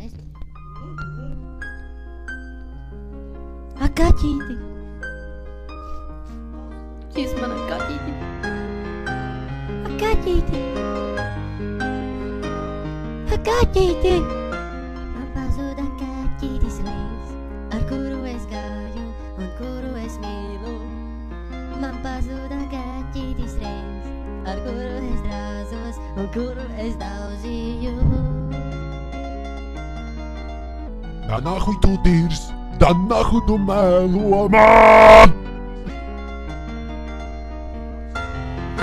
es? Ak, kaķīti! Šis mana kaķīti! Ak, kaķīti! Ak, kaķīti! Man pazuda kaķītis reiz, ar kuru es gāju un kuru es mīlu. Man pazuda kaķītis reiz, ar kuru es drāzos un kuru es daudzīju. Da nahuj tu dirs, da nahuj tu melo man!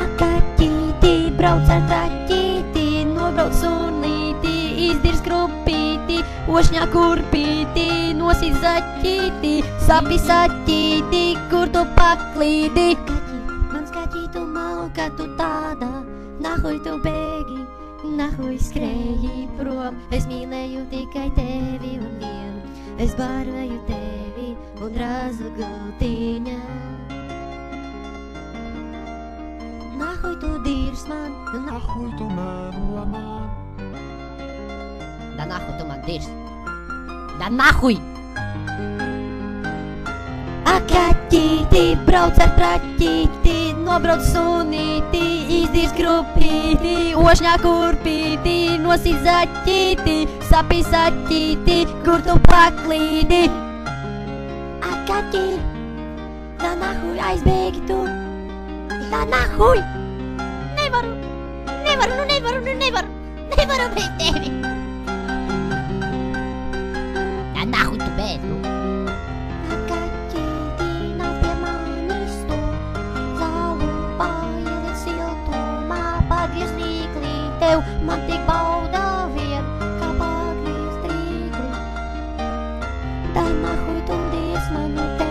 Ak, kaķīti, brauc ar traķīti, nobrauc sunīti, izdirs krupīti, ošņā kurpīti, nosit zaķīti, sapi saķīti, kur tu paklīdi. Kaķi, mans kaķītu malka, tu tāda, nahuj tu bēgi, nahuj skrēji prom. Es mīlēju tikai tevi un vienu, es bārvēju tevi un razu gultiņā. Nahuj tu dirs man, Nahuj tu melo man! da nahuj tu man dirs. Da nahuj! Ak, kaķīti, brauc ar traķīti, nobrauc sunīti, izdirs krupīti, ošņā kurpīti, nosit zaķīti, sapi saķīti, kur tu paklīdi. Ak, kaķi, da nahuj, aizbēgi tu! Da nahuj! Nevaru bez tevi! Da nahuj tu bēd, nu! Ak, kaķīti, nāc pie manis tu, zālupā ieliec siltumā, pagriez rīklī tev, man tik bauda vien, kā pagriezt rīkli. Da nahuj tu dirs manu te,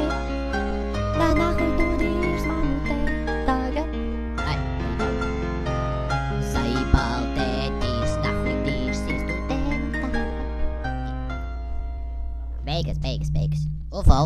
da nahuj tu dirs manu te, tagad. Ai, saipaltētis, nahuj dirsies tu te, nu tā. Beigas. Ufo.